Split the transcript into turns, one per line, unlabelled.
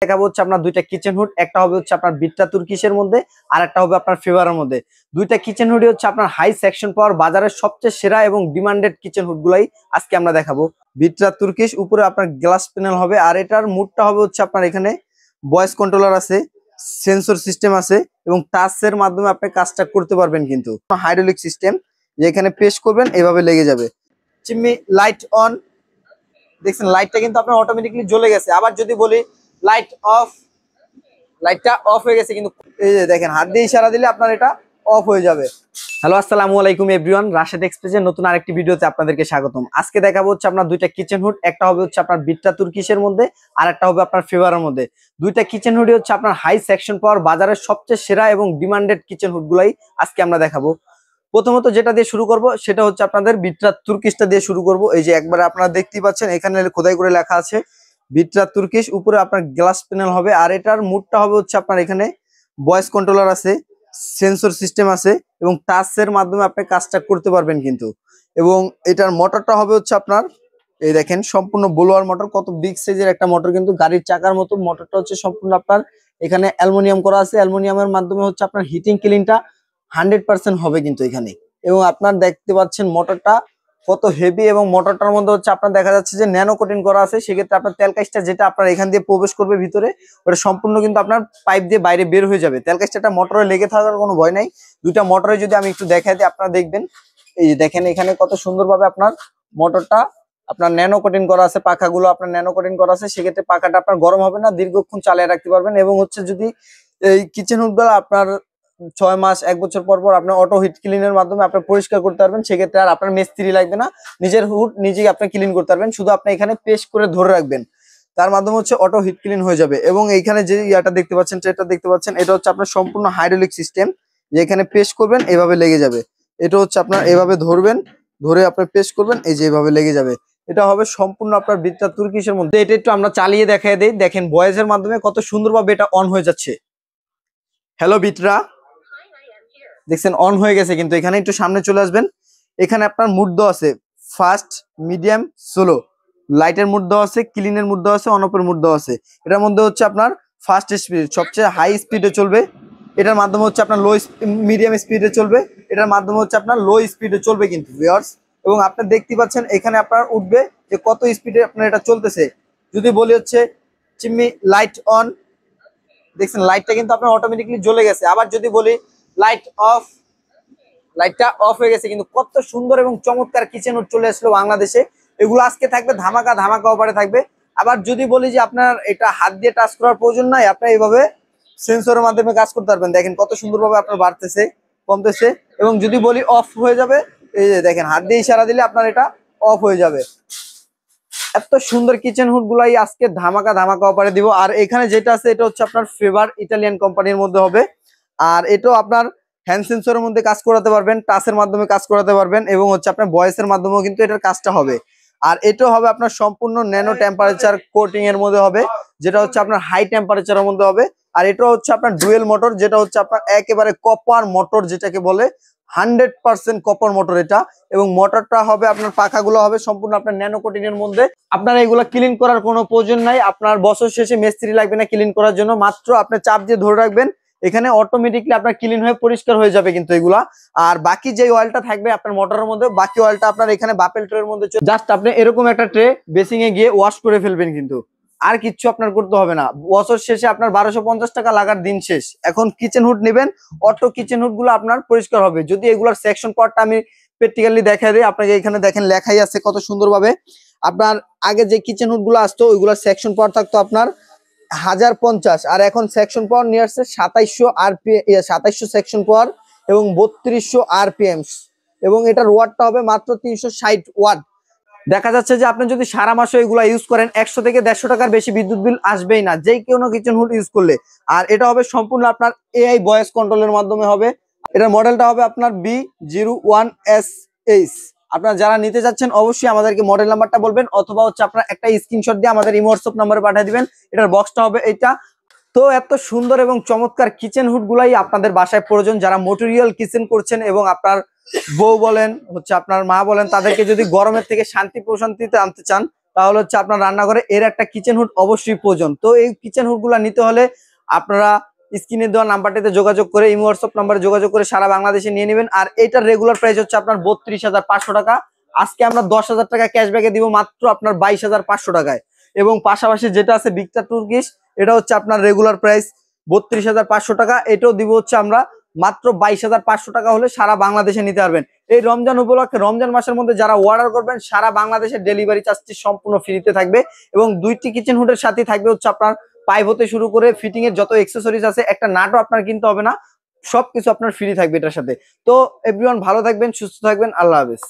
দেখাবো হচ্ছে আপনার দুইটা কিচেন হুড, একটা হবে হচ্ছে আপনার বিট্টা তুর্কিশের মধ্যে আর একটা হবে আপনার ফেভারের মধ্যে। দুইটা কিচেন হুডই হচ্ছে আপনার হাই সেকশন পাওয়ার বাজারের সবচেয়ে সেরা এবং ডিমান্ডেড কিচেন হুড গুলাই আজকে আমরা দেখাবো। বিট্টা তুর্কিশ, উপরে আপনার গ্লাস প্যানেল হবে আর এটার মুডটা হবে হচ্ছে আপনার এখানে ভয়েস কন্ট্রোলার আছে, সেন্সর সিস্টেম আছে এবং টাচের মাধ্যমে আপনি কাজটা করতে পারবেন। কিন্তু হাইড্রোলিক সিস্টেম, যে এখানে প্রেস করবেন এভাবে লেগে যাবে। চিমনি লাইট অন, দেখছেন লাইটটা কিন্তু আপনার অটোমেটিকলি জ্বলে গেছে। আবার যদি বলি লাইট অফ, লাইটটা অফ হয়ে গেছে কিন্তু এই যে দেখেন হাত দিয়ে ইশারা দিলে আপনার এটা অফ হয়ে যাবে। হ্যালো, আসসালামু আলাইকুম এভরিওয়ান, রাশেদ এক্সপ্রেসের নতুন আরেকটি ভিডিওতে আপনাদেরকে স্বাগতম। আজকে দেখাবো হচ্ছে আপনার দুইটা কিচেন হুড, একটা হবে হচ্ছে আপনার বিট্টা তুর্কিশের মধ্যে আর একটা হবে আপনার ফেভারের মধ্যে। দুইটা কিচেন হুডই হচ্ছে আপনার হাই সেকশন পাওয়ার বাজারের সবচেয়ে সেরা এবং ডিমান্ডেড কিচেন হুড গুলাই আজকে আমরা দেখাবো। প্রথমত যেটা দিয়ে শুরু করব সেটা হচ্ছে আপনাদের বিট্টা তুর্কিশটা দিয়ে শুরু করব। এই যে একবারে আপনারা দেখতেই পাচ্ছেন এখানে খোদাই করে লেখা আছে বিট্টা তুর্কিশ, উপরে আপনার গ্লাস প্যানেল হবে আর এটার মুডটা হবে হচ্ছে আপনার এখানে ভয়েস কন্ট্রোলার আছে, সেন্সর সিস্টেম আছে এবং টাচের মাধ্যমে আপনি কাজটা করতে পারবেন কিন্তু। এবং এটার মোটরটা হবে হচ্ছে আপনার এই দেখেন সম্পূর্ণ ব্লোয়ার মোটর, কত বিগ সাইজের একটা মোটর, কিন্তু গাড়ির চাকার মতো মোটরটা হচ্ছে সম্পূর্ণ আপনার এখানে অ্যালুমিনিয়াম করা আছে। অ্যালুমিনিয়ামের মাধ্যমে হচ্ছে আপনার হিটিং ক্লিনটা 100% হবে কিন্তু এখানে। এবং আপনার দেখতে পাচ্ছেন মোটরটা কত হেভি এবং মোটরটার মধ্যে হচ্ছে আপনার দেখা যাচ্ছে যে ন্যানো কোটিং করা আছে। সেক্ষেত্রে আপনার তেল কাজটা যেটা আপনার এখান দিয়ে প্রবেশ করবে ভিতরে, ওটা সম্পূর্ণ কিন্তু আপনার পাইপ দিয়ে বাইরে বের হয়ে যাবে। তেল কাজটা মোটরে লেগে থাকার কোনো ভয় নাই। দুইটা মোটরে যদি আমি একটু দেখাই দিই আপনারা দেখবেন, এই যে দেখেন এখানে কত সুন্দরভাবে আপনার মোটরটা আপনার ন্যানো কোটিং করা আছে, পাখাগুলো আপনার ন্যানো কোটিং করা আছে। সেক্ষেত্রে পাখাটা আপনার গরম হবে না, দীর্ঘক্ষণ চালিয়ে রাখতে পারবেন। এবং হচ্ছে যদি এই কিচেন হুডগুলো আপনার 6 মাস 1 বছর পর পর আপনার অটো হিট ক্লিনের মাধ্যমে আপনি পরিষ্কার করতে পারবেন, সেক্ষেত্রে আর আপনার মিস্ত্রি লাগবে না, নিজের হুড নিজেই আপনি ক্লিন করতে পারবেন। শুধু আপনি এখানে পেস্ট করে ধরে রাখবেন, তার মাধ্যমে হচ্ছে অটো হিট ক্লিন হয়ে যাবে। এবং এইখানে যে ইয়াটা দেখতে পাচ্ছেন, ট্রেটা দেখতে পাচ্ছেন, এটা হচ্ছে আপনার সম্পূর্ণ হাইড্রোলিক সিস্টেম, যে এখানে পেস্ট করবেন এভাবে লেগে যাবে। এটা হচ্ছে আপনার এভাবে ধরবেন, ধরে আপনি পেস্ট করবেন, এই যে এভাবে লেগে যাবে। এটা হবে সম্পূর্ণ আপনার বিট্টা তুর্কিশের মধ্যে। এটা একটু আমরা চালিয়ে দেখাই দেই, দেখেন ভয়েসের মাধ্যমে কত সুন্দরভাবে এটা অন হয়ে যাচ্ছে। হ্যালো বিটরা, দেখছেন অন হয়ে গেছে কিন্তু। এখানে একটু সামনে চলে আসবেন, এখানে আপনার মুড দেওয়া আছে ফাস্ট, মিডিয়াম, স্লো। লাইটের মুড দেওয়া আছে, ক্লিনের মুড দেওয়া আছে, অন অফের মুড দেওয়া আছে। এটার মধ্যে হচ্ছে আপনার ফাস্ট স্পিড সবচেয়ে হাই স্পিডে চলবে, এটার মাধ্যমে হচ্ছে আপনার লো মিডিয়াম স্পিডে চলবে, এটার মাধ্যমে হচ্ছে আপনার লো স্পিডে চলবে কিন্তু ভিউয়ার্স। এবং আপনি দেখতে পাচ্ছেন এখানে আপনার উঠবে যে কত স্পিডে আপনার এটা চলতেছে। যদি বলি হচ্ছে চিমনি লাইট অন, দেখছেন লাইটটা কিন্তু আপনার অটোমেটিকলি জ্বলে গেছে। আবার যদি বলি লাইট অফ, লাইটটা অফ হয়ে গেছে কিন্তু। কত সুন্দর এবং চমৎকার কিচেন হুড চলে আসলো বাংলাদেশে। এগুলো আজকে থাকবে ধামাকা ধামাকা অফারে থাকবে। আবার যদি বলি যে আপনার এটা হাত দিয়ে টাচ করার প্রয়োজন নাই, আপনার এইভাবে সেন্সরের মাধ্যমে কাজ করতে পারবেন। দেখেন কত সুন্দরভাবে আপনার বাড়তেছে, কমতেছে। এবং যদি বলি অফ হয়ে যাবে, এই যে দেখেন হাত দিয়ে ইশারা দিলে আপনার এটা অফ হয়ে যাবে। এত সুন্দর কিচেন হুড গুলাই আজকে ধামাকা ধামাকা অফারে দিব। আর এখানে যেটা আছে এটা হচ্ছে আপনার ফেভার ইটালিয়ান কোম্পানির মধ্যে হবে। আর এটাও আপনার হ্যান্ড সেন্সরের মধ্যে কাজ করাতে পারবেন, টাচের মাধ্যমে কাজ করাতে পারবেন এবং হচ্ছে আপনার ভয়েসের মাধ্যমেও কিন্তু এটার কাজটা হবে। আর এটাও হবে আপনার সম্পূর্ণ ন্যানো টেম্পারেচার কোটিং এর মধ্যে হবে, যেটা হচ্ছে আপনার হাই টেম্পারেচারের মধ্যে হবে। আর এটাও হচ্ছে আপনার ডুয়েল মোটর, যেটা হচ্ছে আপনার একেবারে কপার মোটর, যেটাকে বলে 100% কপার মোটর এটা। এবং মোটরটা হবে আপনার পাখাগুলো হবে সম্পূর্ণ আপনার ন্যানো কোটিং এর মধ্যে। আপনার এগুলো ক্লিন করার কোনো প্রয়োজন নাই, আপনার বছর শেষে মিস্ত্রি লাগবে না ক্লিন করার জন্য। মাত্র আপনি চাপ দিয়ে ধরে রাখবেন, এখানে অটোমেটিকলি আপনার ক্লিন হয়ে পরিষ্কার হয়ে যাবে কিন্তু এগুলা। আর বাকি যে অয়েলটা থাকবে আপনার মোটরের মধ্যে, বাকি অয়েলটা আপনার এখানে বাপেল ট্রের মধ্যে জাস্ট আপনি এরকম একটা ট্রে বেসিং এ গিয়ে ওয়াশ করে ফেলবেন কিন্তু। আর কিচ্ছু আপনার করতে হবে না। বছর শেষে আপনার 1250 টাকা লাগার দিন শেষ। এখন কিচেন হুড নেবেন, অটো কিচেন হুড গুলো আপনার পরিষ্কার হবে। যদি এগুলার সেকশন পার্টটা আমি প্র্যাকটিক্যালি দেখা দিই আপনাকে, এখানে দেখেন লেখাই আছে কত সুন্দরভাবে। আপনার আগে যে কিচেন হুড গুলো আসতো ওইগুলোর সেকশন পাওয়ার থাকতো আপনার 1050, আর এখন সেকশন পাওয়ার নিয়ে আসছে 2700 আরপিএম, 2700 সেকশন পাওয়ার এবং 3200 আরপিএম। এবং এটার ওয়াটটা হবে মাত্র 360 ওয়াট। দেখা যাচ্ছে যে আপনি যদি সারা মাসে এগুলা ইউজ করেন 100 থেকে 150 টাকার বেশি বিদ্যুৎ বিল আসবেই না, যেই কোনো কিচেন হুড ইউজ করলে। আর এটা হবে সম্পূর্ণ আপনার এআই ভয়েস কন্ট্রোলের মাধ্যমে হবে। এটার মডেলটা হবে আপনার B01SH। আপনারা যারা নিতে যাচ্ছেন অবশ্যই আমাদেরকে মডেল নাম্বারটা বলবেন, অথবা হচ্ছে আপনার একটা স্ক্রিনশট দিয়ে আমাদের ইমো হোয়াটসঅ্যাপ নাম্বারে পাঠিয়ে দিবেন। এটার বক্সটা হবে এটা। তো এত সুন্দর এবং চমৎকার কিচেন হুড গুলাই আপনাদের বাসায় প্রয়োজন, যারা মটেরিয়াল কিচেন করছেন এবং আপনার বউ বলেন হচ্ছে আপনার মা বলেন, তাদেরকে যদি গরমের থেকে শান্তি প্রশান্তিতে আনতে চান, তাহলে হচ্ছে আপনার রান্নাঘরে এর একটা কিচেন হুড অবশ্যই প্রয়োজন। তো এই কিচেন হুড গুলা নিতে হলে আপনারা স্ক্রিনে দেওয়া নাম্বারটিতে যোগাযোগ করে, ইমো হোয়াটসঅ্যাপ নাম্বারে যোগাযোগ করে সারা বাংলাদেশে নিয়ে নেবেন। আর এটার রেগুলার প্রাইস হচ্ছে আপনার 32,500 টাকা। আজকে আমরা 10,000 টাকা ক্যাশব্যাকে দিব মাত্র আপনার 22,500 টাকায়। এবং পাশাপাশি যেটা আছে ভিক্টর তুর্কিশ, এটা হচ্ছে আপনার রেগুলার প্রাইস 32,500 টাকা। এটাও দিব হচ্ছে আমরা মাত্র 22,500 টাকা হলে সারা বাংলাদেশে নিতে পারবেন। এই রমজান উপলক্ষে, রমজান মাসের মধ্যে যারা অর্ডার করবেন সারা বাংলাদেশের ডেলিভারি চার্জটি সম্পূর্ণ ফ্রিতে থাকবে। এবং দুইটি কিচেন হুডের সাথে থাকবে হচ্ছে আপনার পাইপ হতে শুরু করে ফিটিং এর যত এক্সেসরিজ আছে, একটা নাটও আপনার কিনতে হবে না, সবকিছু আপনার ফ্রি থাকবে এটার সাথে। তো এভরিওয়ান ভালো থাকবেন, সুস্থ থাকবেন, আল্লাহ হাফেজ।